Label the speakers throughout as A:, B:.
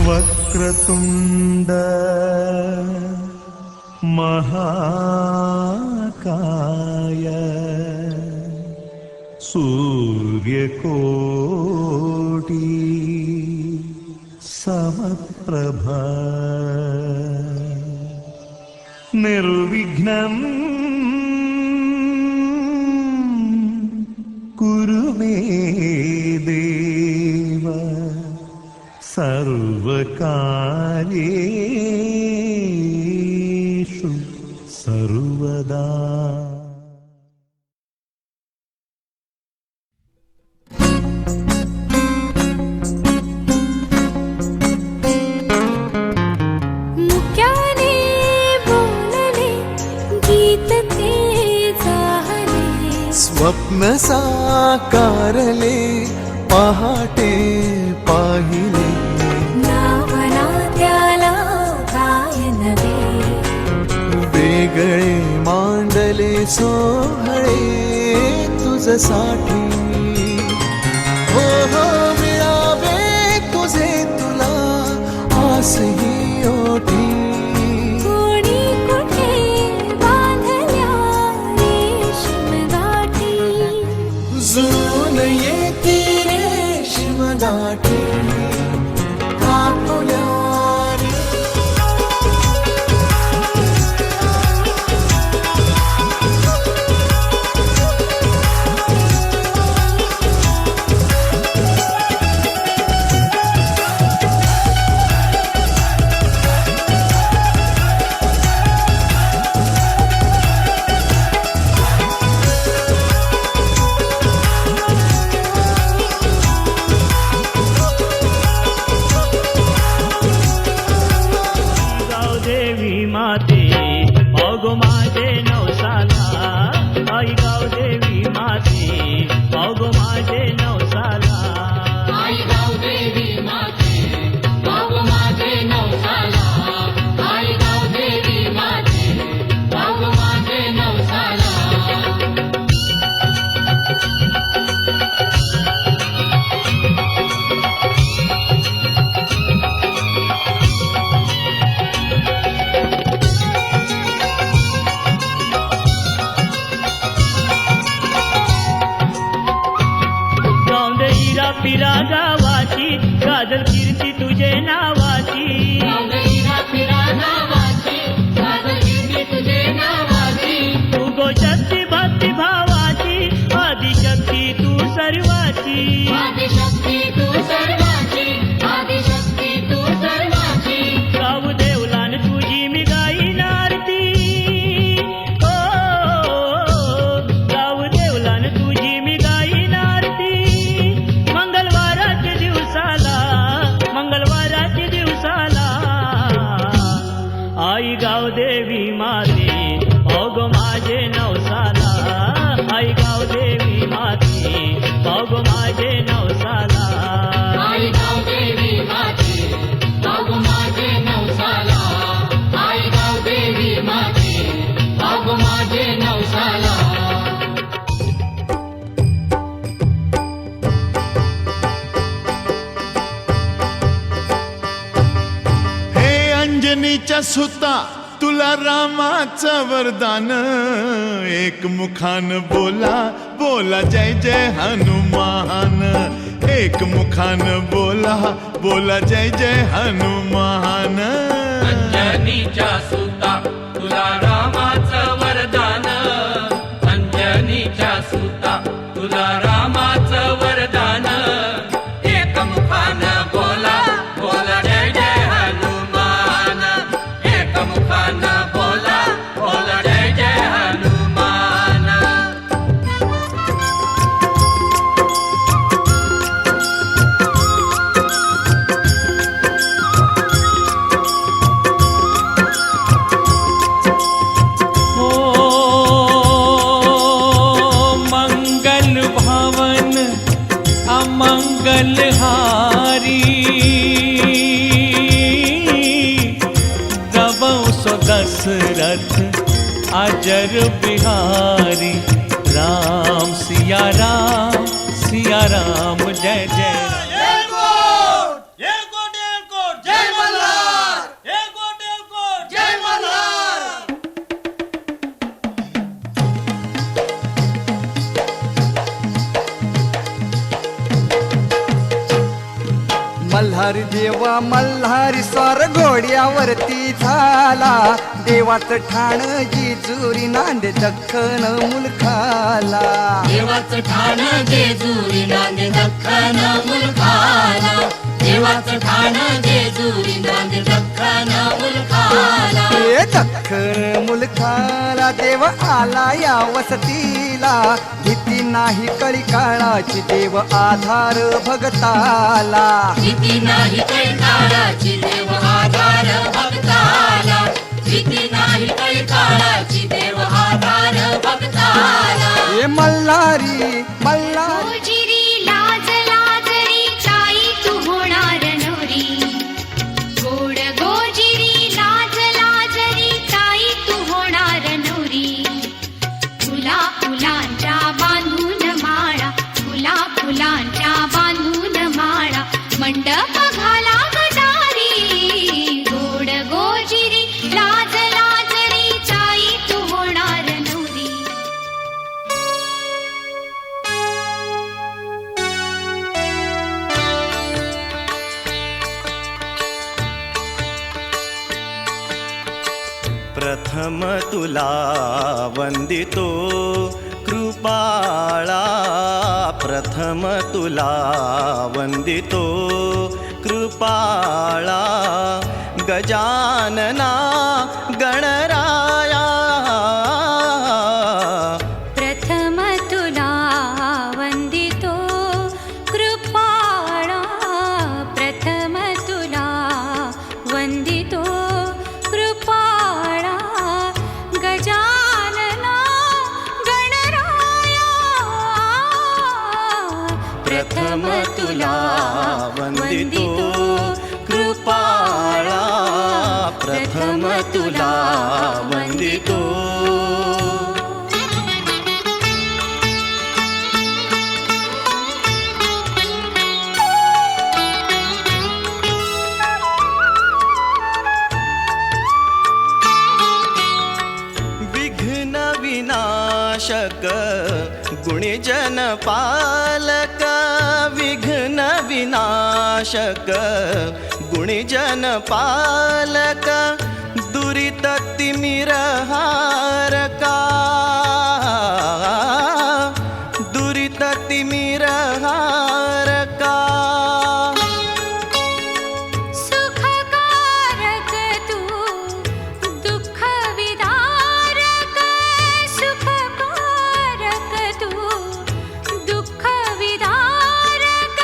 A: वक्रतुंड महाकाय सूर्यकोटि समप्रभा निर्विघ्नं कुरु मे देव सर्वकार्येषु सर्वदा.
B: स्वप्न साकारले पहाटे पाहिले
C: नावना त्याला गायनवे
B: वेगळे मांडले सोहळे तुझसाठी हो हो मिळावे तुझे तुला आसही ओठी जुळून येती रेशीम गाठी कापुल्या
D: पिरा गावाची गाजल कीर्ती तुझे नावाची तू गोशक्ती भक्ती भावाची आदिशक्ती तू सर्वाची गाव देवलान तुझी मी गाईन आरती ओ गाव देवलान तुझी मी गाईन आरती मंगळवाराच्या दिवसाला आई गाव देवी माते भोग माझे नवसाला आई गाव देवी माते भोग माझे नवसाला
C: आई गाव देवी माते भोग माझे नवसाला आई गाव देवी माते भोग माझे नवसाला.
A: अंजनीच्या सुता तुला रामाचं वरदान एक मुखान बोला बोला जय जय हनुमान एक मुखान बोला बोला जय जय हनुमान.
E: अंजनीच्या सुता तुला रामाचं वरदान अंजनीच्या सुता तुला रामाचं वरदान एक मुखान बोला बोला जय जय हनुमान एक मुखान बोला बोला जय जय हनुमान.
D: मंगलहारी दबौ दशरथ अजर बिहारी राम सिया राम जय जय राम.
F: मल्हारी देवा मल्हारी स्वार घोड्यावरती झाला, देवाचं ठाण जेजुरी नांदे दख्खन मुलखाला.
C: देवाचं ठाण जेजुरी नांदे दख्खन मुलखाला, देवाचं ठाण जेजुरी नांदे दख्खन मुलखाला.
F: हे दख्खन मुलखाला देव आला या वसतीला, भीती नाही कळी काळाची देव आधार भगताला.
C: भीती नाही काही काळाची देव आधार भक्ताला, भीती नाही काही काळाची देव आधार भक्ताला.
F: हे मल्हारी मल्हारी
G: गोजिरी लाज लाजरी चाई तू होणार नवरी, गोड गोजिरी लाज लाजरी चाई तू होणार नवरी. फुला फुलांच्या बांधून माळा, फुला फुलांच्या बांधून माळा, मंडप घाला गटारी. गोड गोजिरी लाज लाजरी चाई तू होणार नवरी.
B: प्रथम तुला वंदितो कृपाळा, प्रथम तुला वंदितो कृपाळा. गजानना गणराया,
G: प्रथम तुला वंदितो कृपाळा, प्रथम तुला वंदितो कृपाळा. गजानना गणराया,
B: प्रथम तुला वंदितो कृपाळा, प्रथम तुला वंदितो. विघ्न विनाशक गुणीजन पालक, विघ्न विनाशक गुणीजन पालक. दुरित तिमिरहारका, दुरित तिमिरहारका.
G: सुखकारक तू दुःख विदारक, सुखकारक तू दुःख विदारक.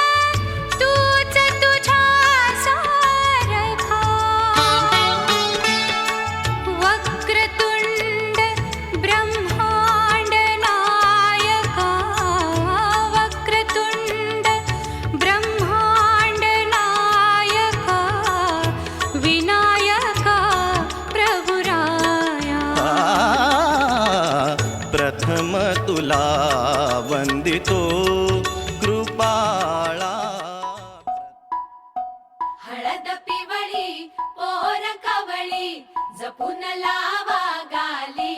G: तूच तुझ्या सारखा वक्रतुंड ब्रह्मांड नायका, वक्रतुंड ब्रह्मांड नायका, विनायका प्रभुराया.
B: प्रथम तुला वंदितो कृपाळा.
C: हळद पिवळी पोर कवळी जपून लावा गाली,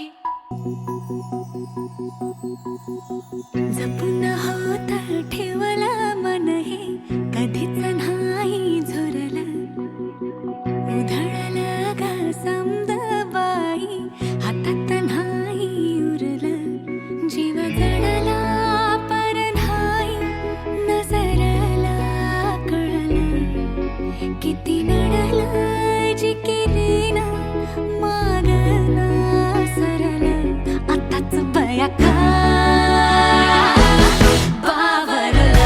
G: जपून होत ठेवला मन हे कधीच नाही झुरलं. उधळलं ग समद बाई हातात नाही उरलं. जीव जडला पर नाही नजरला कळलं. किती नडलं जी केली ना मागना सरलं. आताच बया का बावरलं.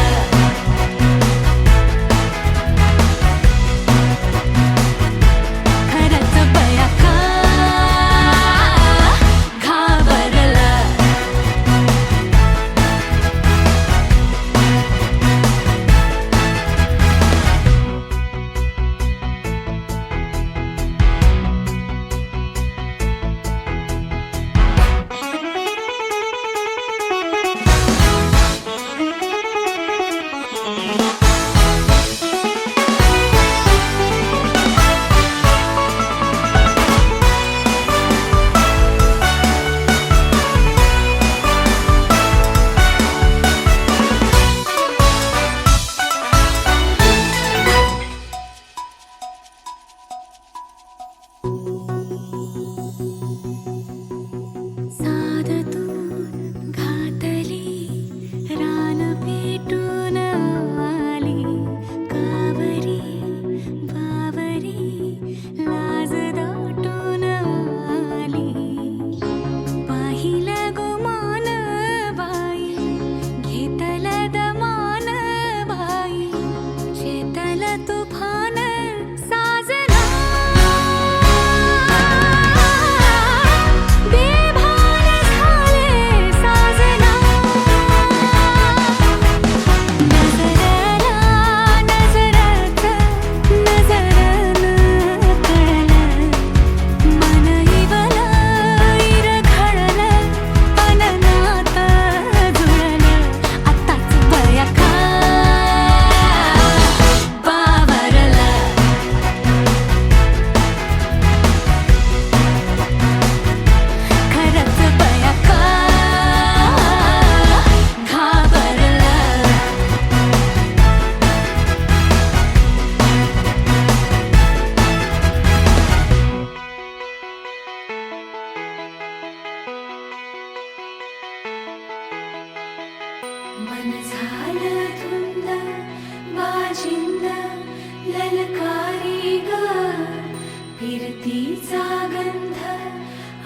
G: फिरतीचा गंध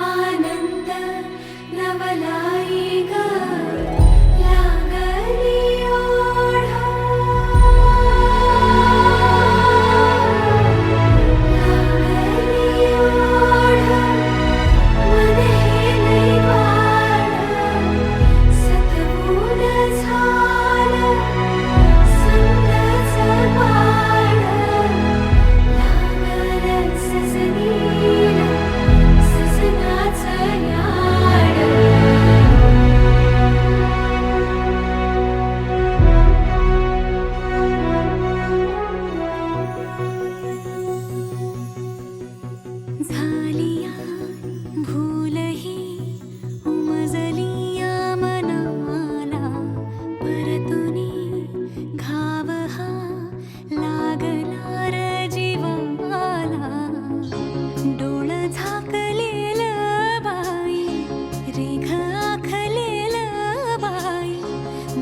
G: आनंद नवलाई ग लागली ओढा लागली ओढा मन हे लैवाड सतबूड झालं संगच पाड लागलं सजनीला सजनाचं याड झालिया भूलही उमजलिया मनाला परतुनी घाव हा लागला र जीवाला डोळ झाकलेलं बाई रेघ आखलेलं बाई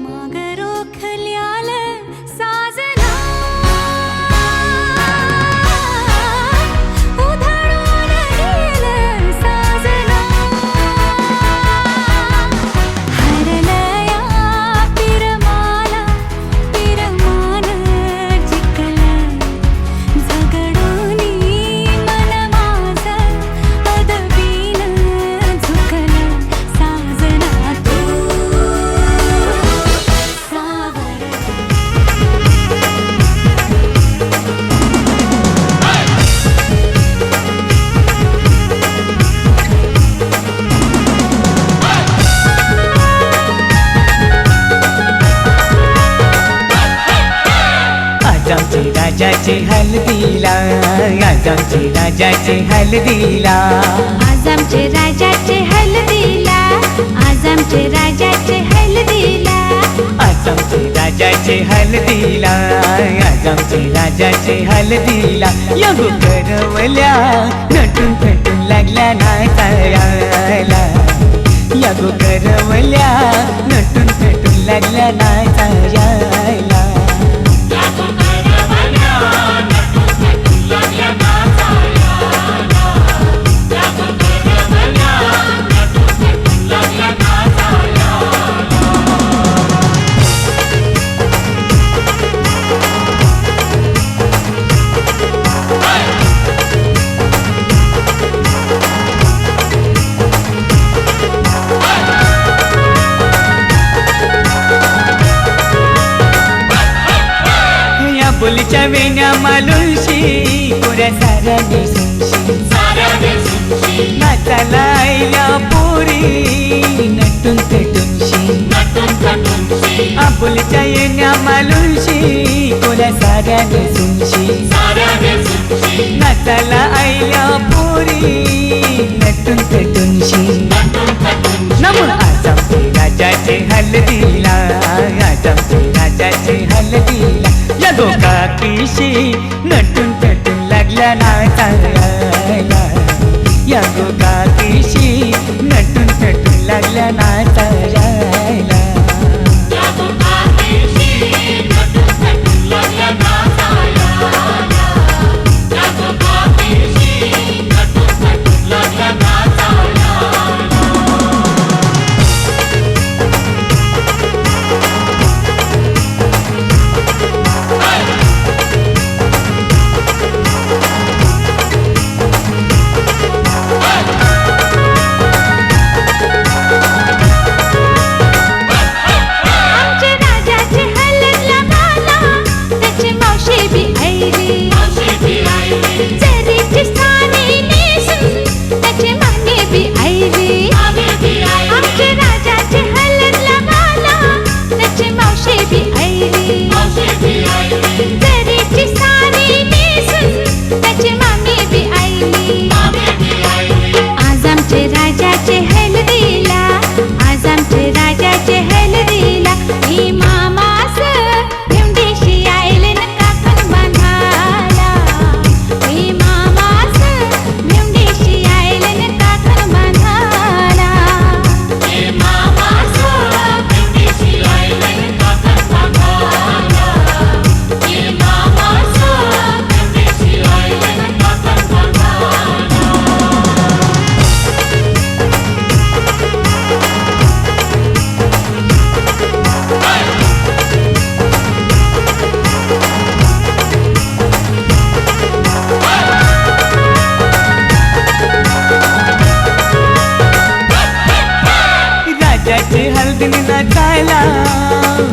G: माग रोखल्याल साजना उधळून गेलं साजना हरलया पिरमाला पिरमान जिंकलं झगडूनी मन माझं पदवीन झुकलं साजना तू सावर
H: आज आमचे राजाचे हल्दीला आज आमचे राजाचे हल्दीला
G: आज आमचे राजाचे हल्दीला आज आमचे राजाचे हल्दीला
H: आज आमचे राजाचे हल्दीला आज आमचे राजाचे हल्दीला यगो करवल्या नटून थटून लागल्या नाचायला यगो करवल्या नटून थटून लागल्या नाचायला बोलीच्या वेण्या मालुशी पुऱ्या साऱ्याने सुनशी नाचाला आईला पोरी नटून पेटूनशी आबोलीच्या येण्या मालुशी पुऱ्या साऱ्याने सुनशी नाचाला आईला पोरी नटून पेटूनशी नमून आज आमचे राजाचे हल्दीला आज आमचे राजाचे हल्दीला या गोकाकीशी नटून पेटून लागल्या नाचायला या गोकाकीशी नटून पेटून लागल्या नाचायला हलगीन नाचायला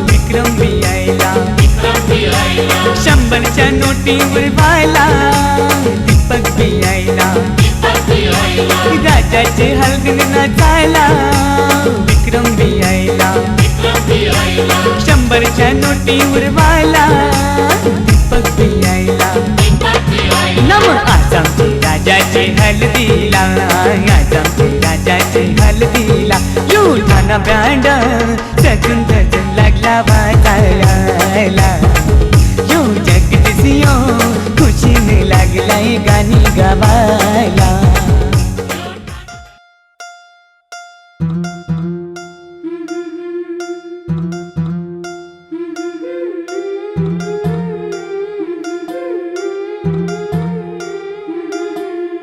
H: विक्रम बी यायला. शंभरच्या नोटी उडवायला दीपक बी यायला. राजाचे हलगीन नाचायला विक्रम बी यायला. शंभरच्या नोटी उडवायला दीपक बी यायला. नम आज आमचे राजाचे हलदीला, आज आमचे राजाचे हलदीला. युठाना बँड सजून सजून लागला वाजायला. यो जगदीसियो खुशीने लागलाय गाणी गावायला.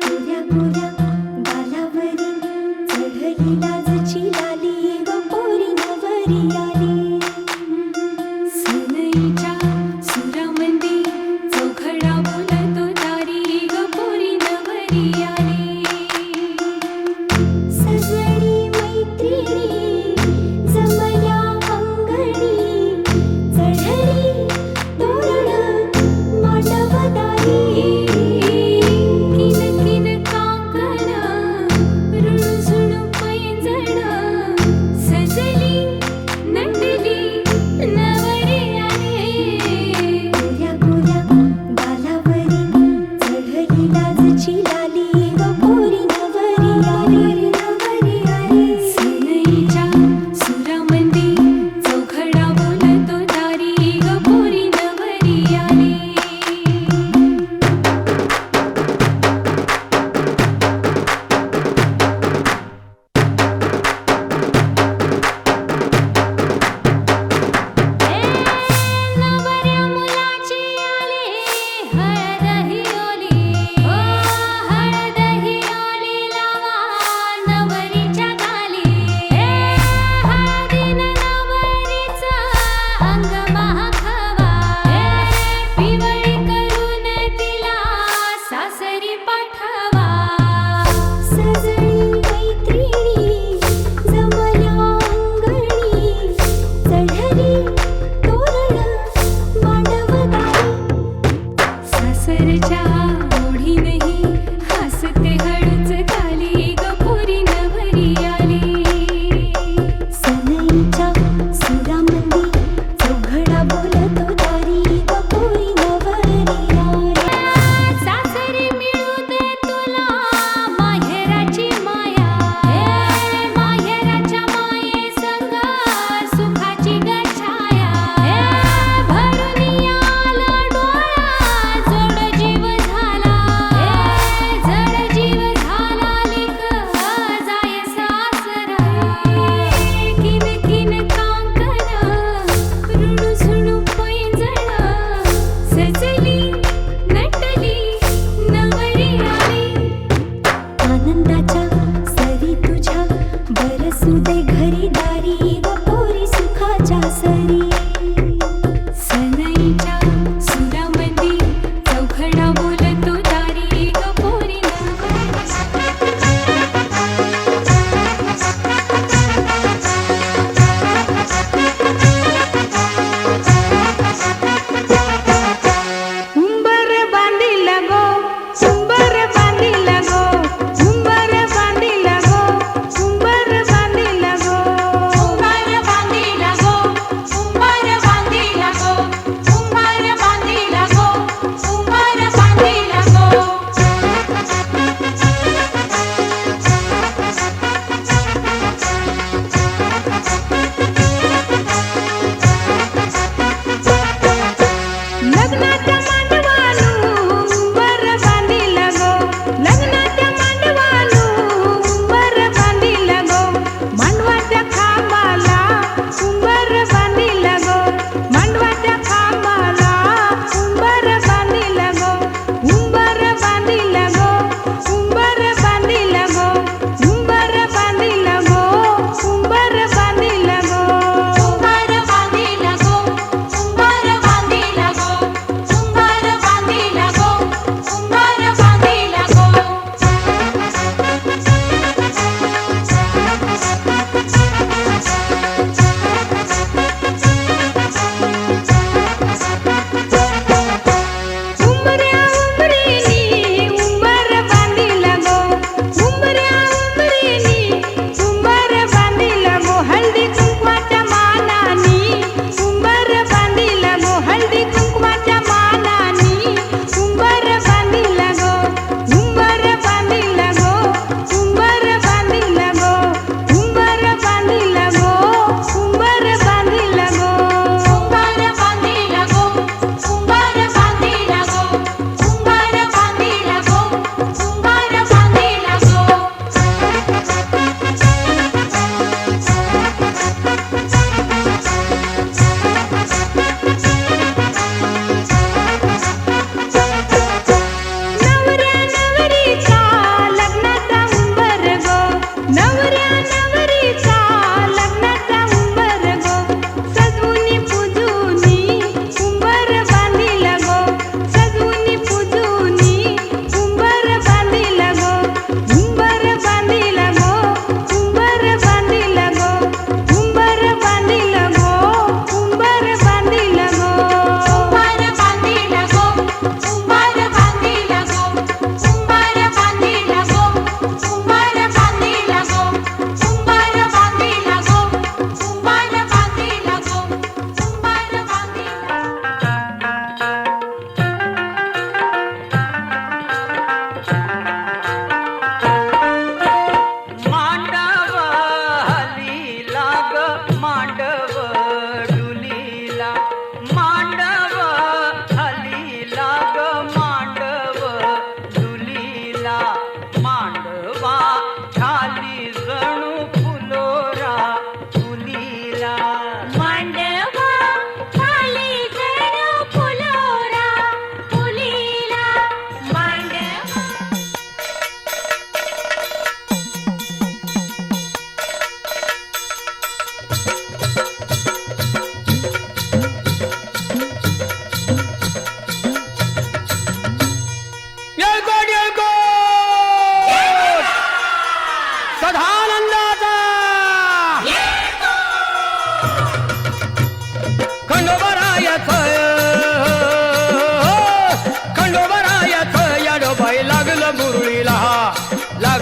G: गोऱ्या गोऱ्या गालावरी चढली लाजची लाली ग पोरी नवरी आली. सनईच्या सुरामंदी चौघडा बोलतो तारी ग पोरी नवरी आली. सजनी मैत्रिणी जमल्या अंगणी चढली तोरण मांडवदारी. किन किन काकण रुणझुण पैंजण सजली नटली नवरी आली. गोऱ्या गोऱ्या गालावरी चढली लाजची लाली ग पोरी नवरी आली. नवरी आली. सनईच्या सुरामंदी चौघडा बोलतो तारी ग पोरी नवरी आली. नवऱ्या मुलाची आली हळद ही ओली. ओ हळद ही ओली लावा नवरीच्या गाली. हळदीनं नवरीचं अंग महाखावा. पिवळी करून तिला सासरी पाठवा. सजनी मैत्रिणी जमल्या अंगणी चढली तोरण मांडवदारी. सासरच्या ओढीनही हसते हळूच खाली ग पोरी नवरी आली. सनईच्या सुरामंदी चौघडा बोलतो तारी ग पोरी नवरी आली. सासरी मिळू दे तुला माहेराची माया. माहेराच्या माये संग सुखाची गछाया. भरून आला डोळा जोड जीव झाला.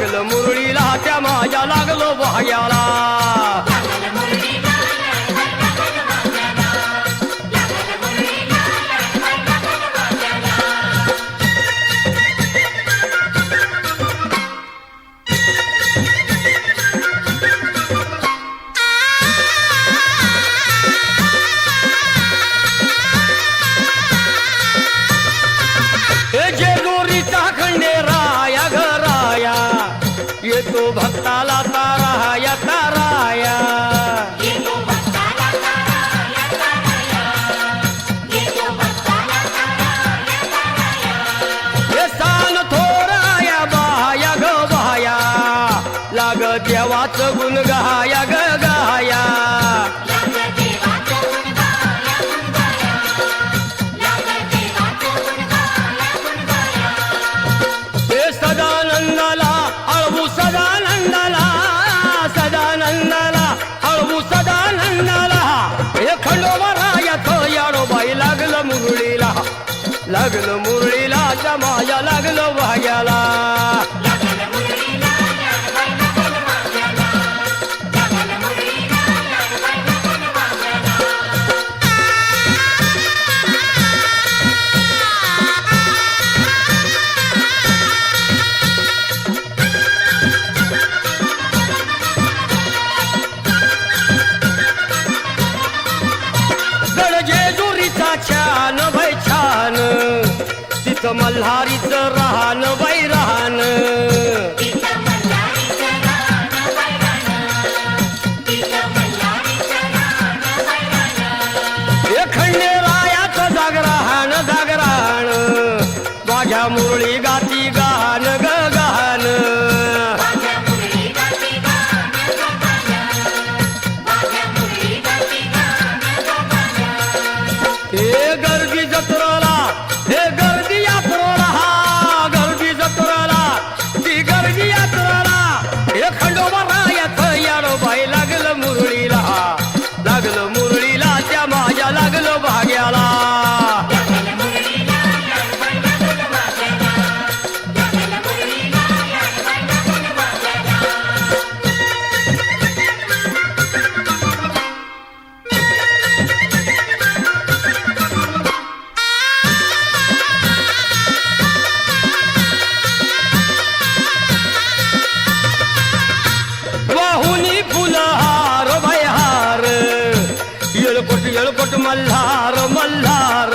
B: लागलं मुरळीला त्या माझ्या लागलो भाग्याला. जेजुरीचा खंडेराया घराया येतो भक्ताला ताराया ताराया. हे सान थोराया बाया ग बाया लाग देवाचं गुण गाया ग गाया. सदानंदाला हळवू सदानंदाला सदानंदाला हळवू सदानंदाला. हे खंडोबारायाचं याडोबाई लागलं मुरळीला लागलं मुरळीला त्या माझ्या लागलं भाग्याला. छान बाई छान तिथं मल्हारीचं राहण बाई राहण. हे खंडेरायाचं जागराहण जागराहण माझ्या मुरळी गाती गान ग गान. हे गर्दी जत्रेला हे गर्दी यात्रेला हा गर्दी जत्रेला ती गर्दी यात्रेला. हे खंडोबारायाचं याडोबाई लागलं मुरळीला लागलं मुरळीला त्या माझ्या लागलं भाग्याला. वाहुनी फुलहार भयहार येळकोट येळकोट मल्हार मल्हार.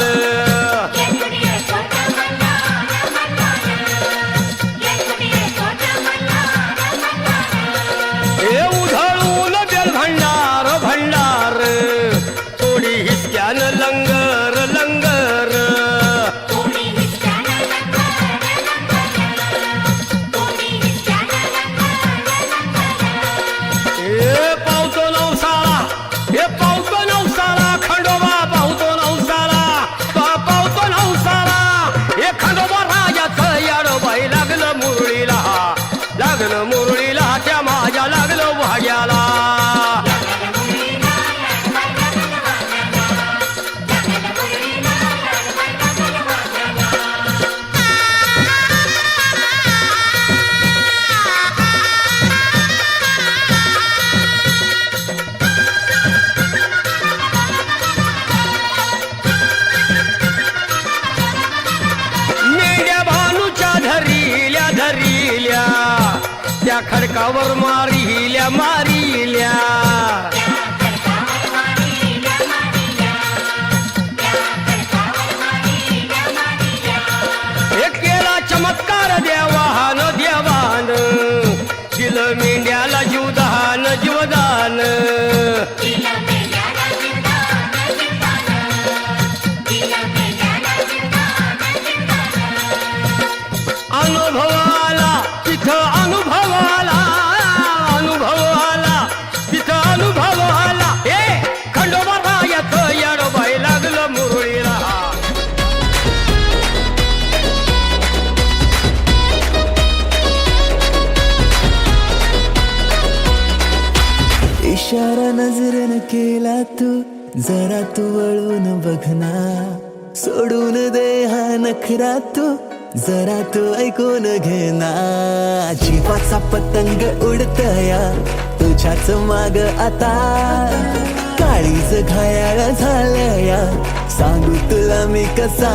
B: हे उधळून बेल भंडार भंडार थोडी हिसक्यान लंगर लंगर. हे पावतो नवसाला हे पावतो नवसाला खंडोबा पावतो नवसाला पावतो नवसाला. हे खंडोबा राजाचं याडोबाई लागलं मुरळीला लागलं मुरळीला त्या माझ्या लागलं भाग्याला. मेंढ्या भानूच्या धरिल्या धरिल्या त्या खडकावर मारिल्या मारिल्या. हे केला चमत्कार देवान देवान दिलं मेंढ्याला जीवदान जीवदान. अनुभव आला तिथं अनुभव आला अनुभव आला तिथं अनुभव आला. हे खंडोबारायाचं याडोबाई लागलं मुरळीला.
I: इशारा नजरेनं केला तू जरा तू वळून बघना सोडून दे हा नखरा तू जरा तू ऐकून घे ना. जीवाचा पतंग उडतया तुझ्याच माग आता. काळीज घायाळ झालया सांगू तुला मी कसा.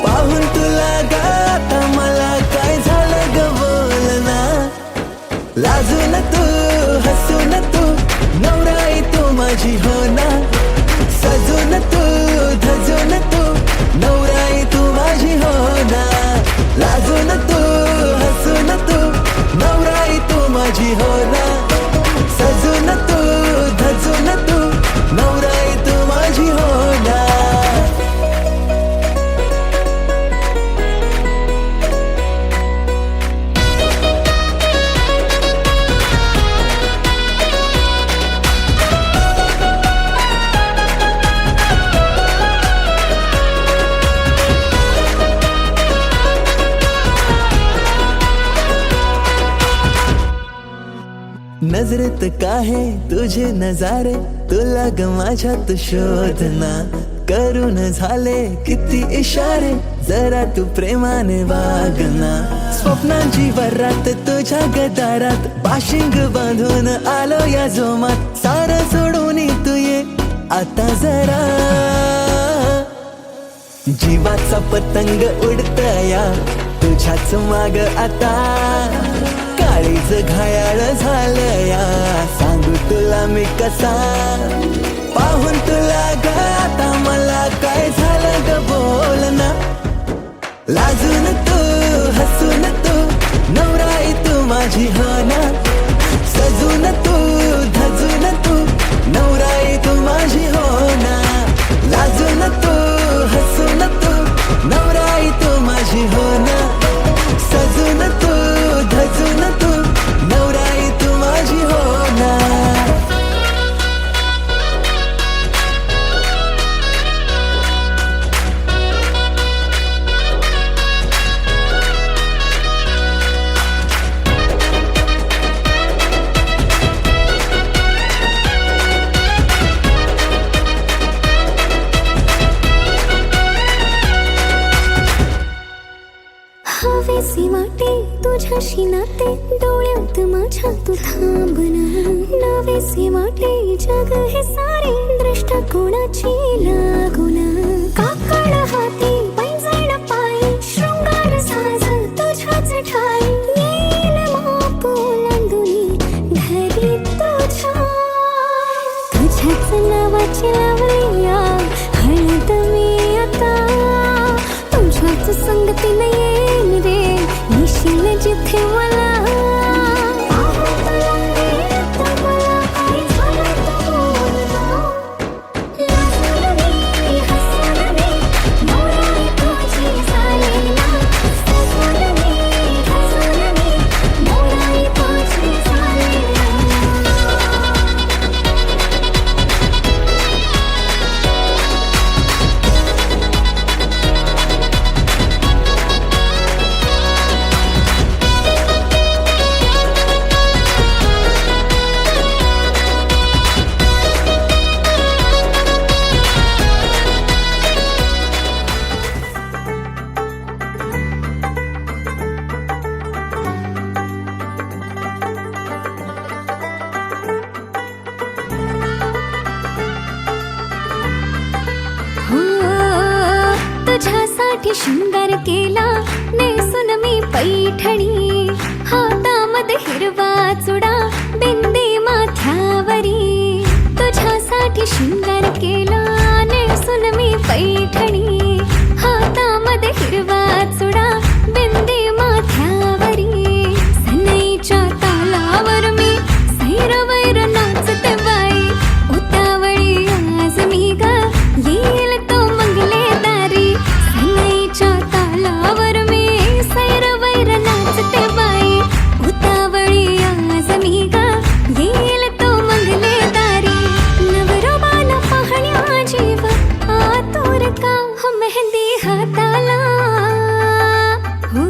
I: पाहून तुला ग आता मला काय झालं ग बोल ना. लाजून तू हसून तू नवराई तू माझी हो ना. सजून तू धजून तू नवराई तू माझी हो ना. लाजून तू हसून तू नवराई तू माझी हो ना. सजून तू धजून तू नवराई तू माझी हो ना. नजरेत काहे तुझे नजारे तुला ग माझ्यात शोधना. करून झाले किती इशारे जरा तू प्रेमाने वागना. स्वप्नांची वरात तुझ्या गदारात बाशिंग बांधून आलो या जोमात. सारं सोडून तू ये आता जरा. जीवाचा पतंग उडतया तुझ्याच माग आता. काळीज घायाळ झालया सांगू तुला मी कसा. पाहून तुला ग आता मला काय झालं ग बोल ना. लाजून तू हसून तू नवराई तू माझी हो ना. सजून तू धजून तू नवराई तू माझी हो ना. लाजून तू हसून तू नवराई तू माझी हो ना. सजून तू धजून तू नवराई तू माझी हो ना.
G: हवेसी वाटे तुझ्याशी नाते डोळ्यात माझ्या तू थांबना. नवेसी वाटे जग हे सारे दृष्टिकोनाची लागुना. काकड हाती पैंजण पायी शृंगार साज तुझ्याच ठाई. येईल माप ओलांडुनी घरी तुझ्याच नावाची लावूया हळद मी आता. तुझ्याच संगतीने येईन रे निशील जिथे मला. तुझ्यासाठी शृंगार केला नेसून मी पैठणी. हातामध्ये हिरवा चुडा बिंदी माथ्यावरी. तुझ्यासाठी शृंगार केला नेसून मी पैठणी. हातामध्ये हिरवा चुडा बिंदी माथ्यावरी. सनईच्या तालावर मी सैरवैर नाचते बाई. उतावळी आज मी ग येईल तो मंगले दारी. सनईच्या तालावर मी सैरवैर नाचते बाई. उतावळी आज मी ग येईल तो मंगले दारी. नवरोबाला पाहण्या जीव आतुर का हो मेहंदी हाताला. हो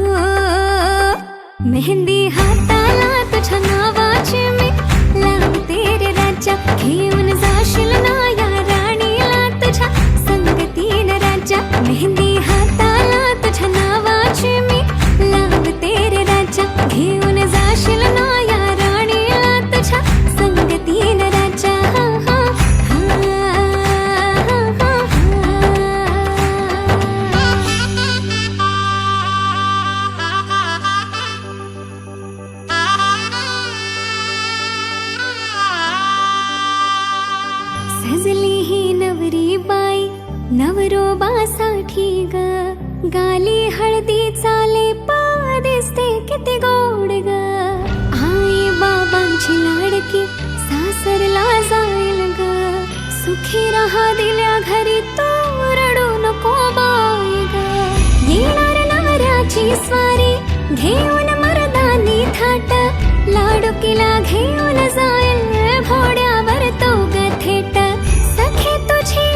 G: मेहंदी हाताला तुझ्या नावाची मी लावते रे राजा. घेऊन जाशील ना या राणीला तुझ्या संगतीन राजा. मेहंदी हाताला तुझ्या नावाची अंगाली हळदी चाले पा दिसते किती गोड ग आई बाबांची लाडकी सासरला जाईल ग सुखी राहा दिल्या घरी तो रडू नको बाई ग येणार नाऱ्याची स्वारी घेऊन मर्दानी थाट लाडुकीला घेऊन जाईल घोड्यावर तो ग थेट सखे तुझी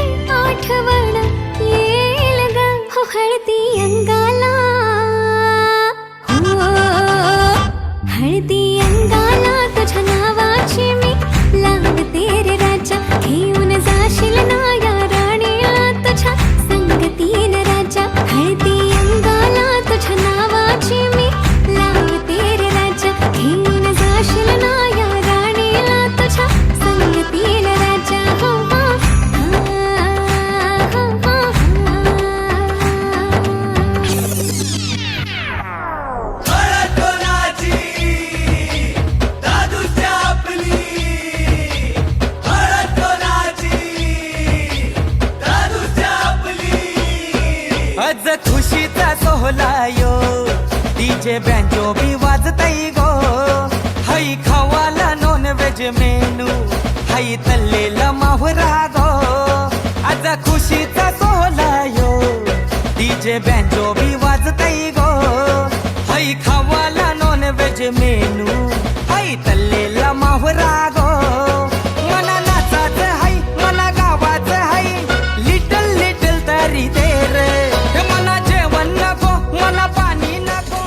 G: आठवण येईल ग हो हळदी अंगाला हो हळदी अंगाला तुझ्या नावाची मी लावते रे राजा घेऊन जाशील ना या राणीला तुझ्या संगतीन राजा हळदी अंगाला तुझ्या नावाची मी लावते रे राजा घेऊन जाशील ना या राणीला तुझ्या संगतीन राजा हो हो
H: आज खुशीचा सोहळा यो डीजे बँजो बी वाजतई गो हाई खावाला नॉन व्हेज मेनू हाई तल्लेला माहुरा गो आज खुशीचा सोहळा यो डीजे बँजो बी वाजतई गो हाई खावाला नॉन व्हेज मेनू हाई तल्लेला माहुरा गो मना नाचाच हाई मना गावाच हाई लिटल लिटल तरी दे रे मना जेवण नको मना पाणी नको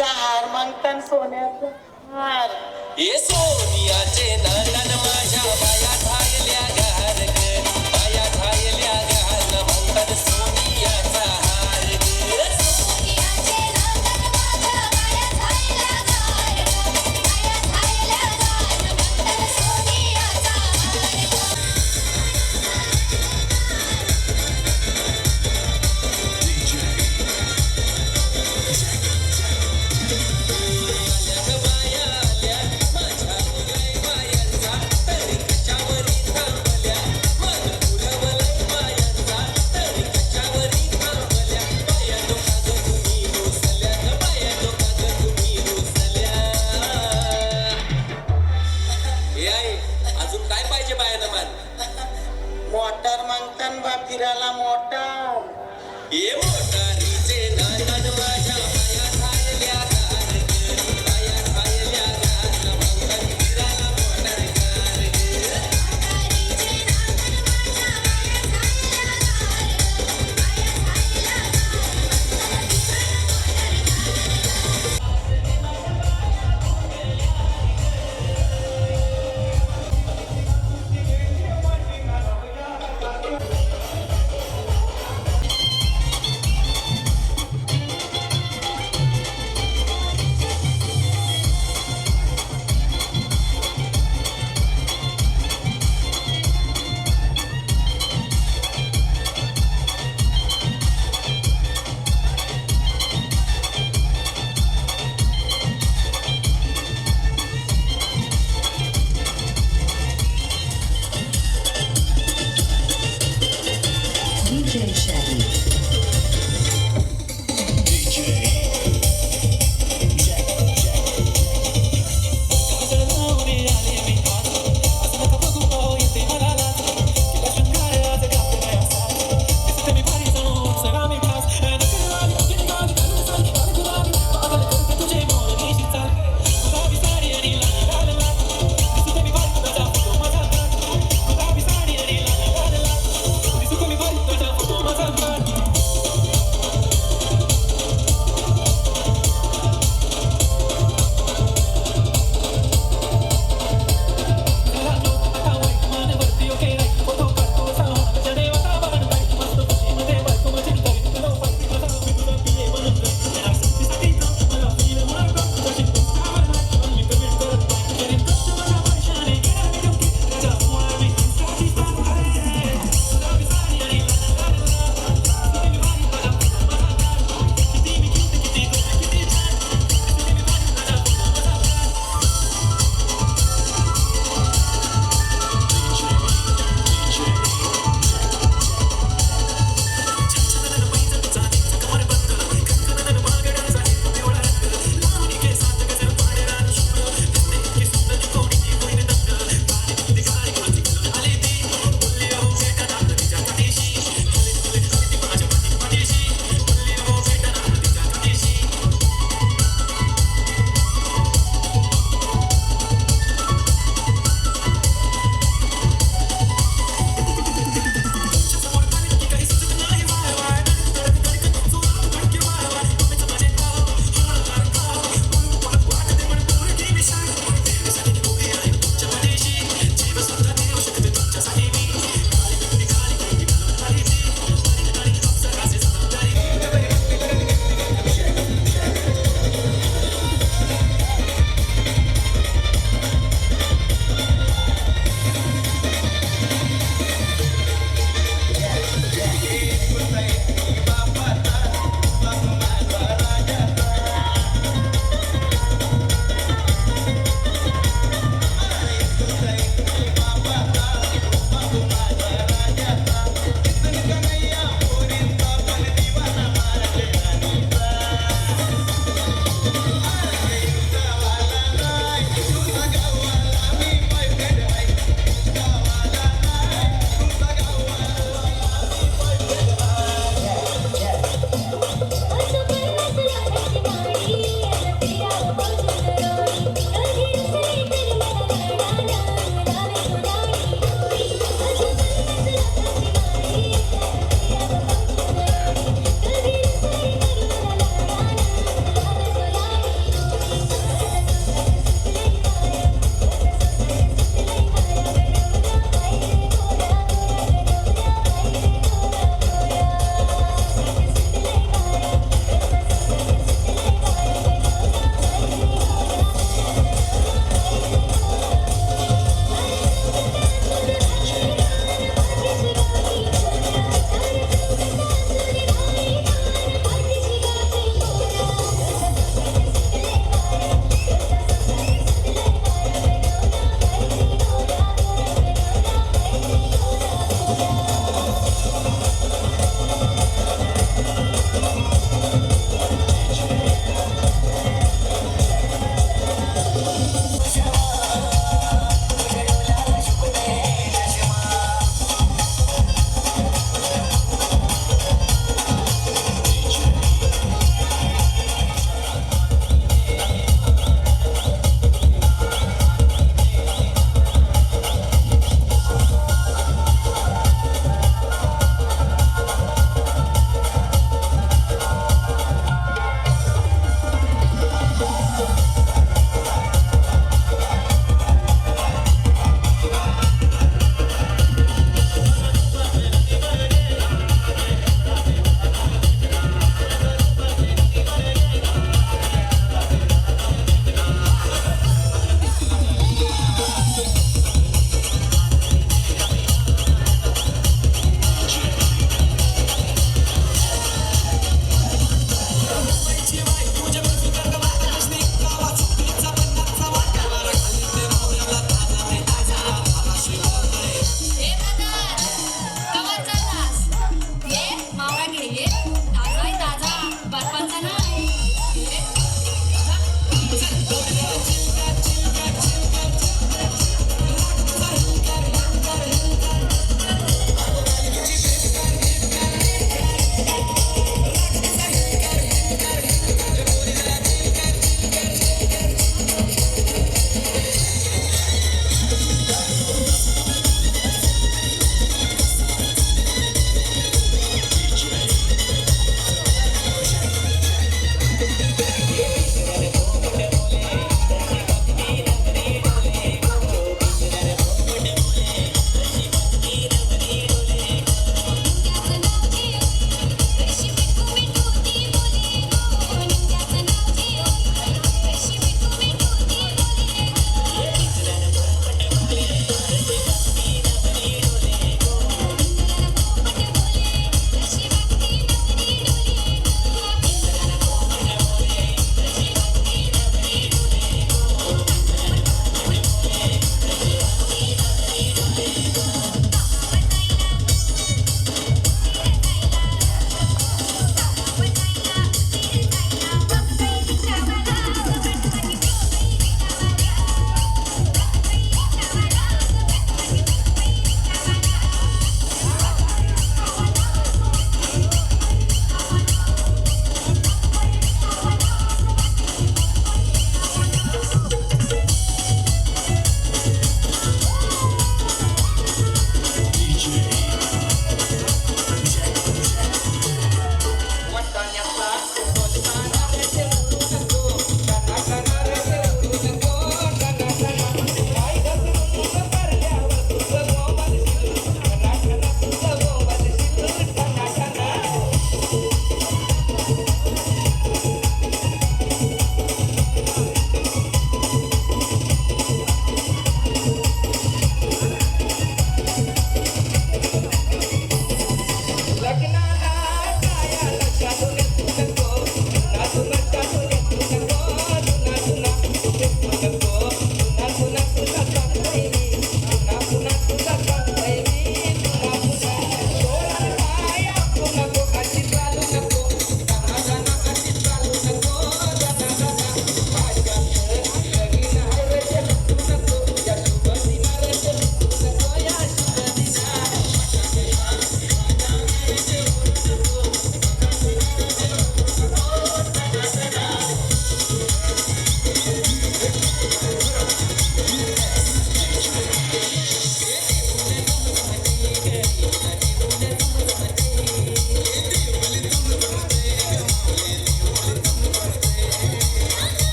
J: चांदीचा हार मागतान सोन्याचा हार
I: ये सोनियाचे नंदन माझ्या बाया झायल्या गार ग बाया झायल्या गार म्हणतात सोनियाचा हार ग
C: सोनियाचे नंदन माझ्या बाया झायल्या गार ग बाया झायल्या गार म्हणतात सोनियाचा हार ग
I: अजून काय पाहिजे बायानं मान
J: मोटार मागतान बा फिरायला मोटार
I: ये मोटारीचे नंदन माझ्या बाया झायल्या गार ग बाया झायल्या गार म्हणतात फिरायला मोटार गार ग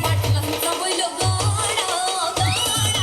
C: पाटलांचा बैल गाडा गाडा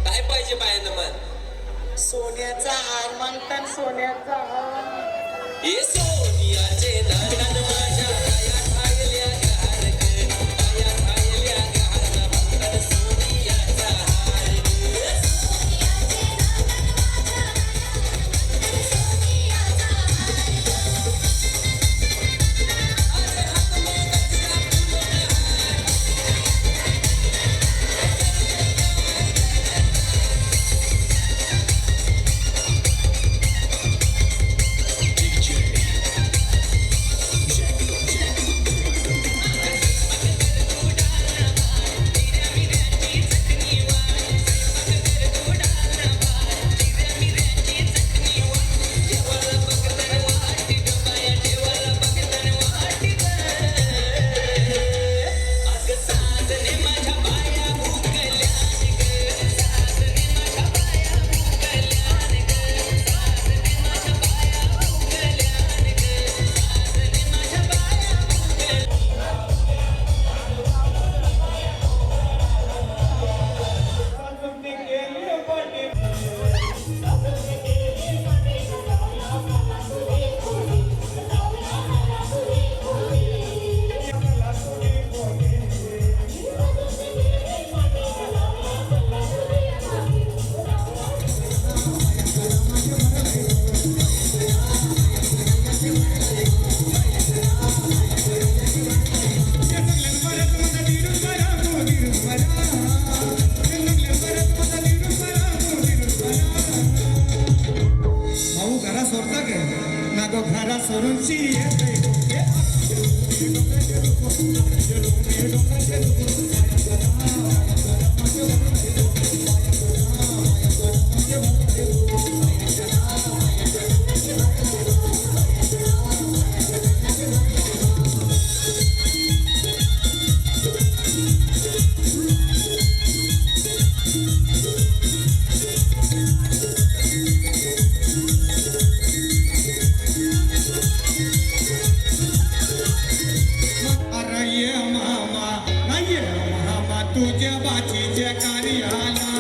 H: काय पाहिजे बायांना मन
J: सोन्याचा हार मागतान सोन्याचा हार
H: हे सोनियाचे नयन माझ्या काया खायल्या गार ग, काया खायल्या गार मागतान सोनियाचा हार ग.
K: तुझ्या बाचीच्या कार्याला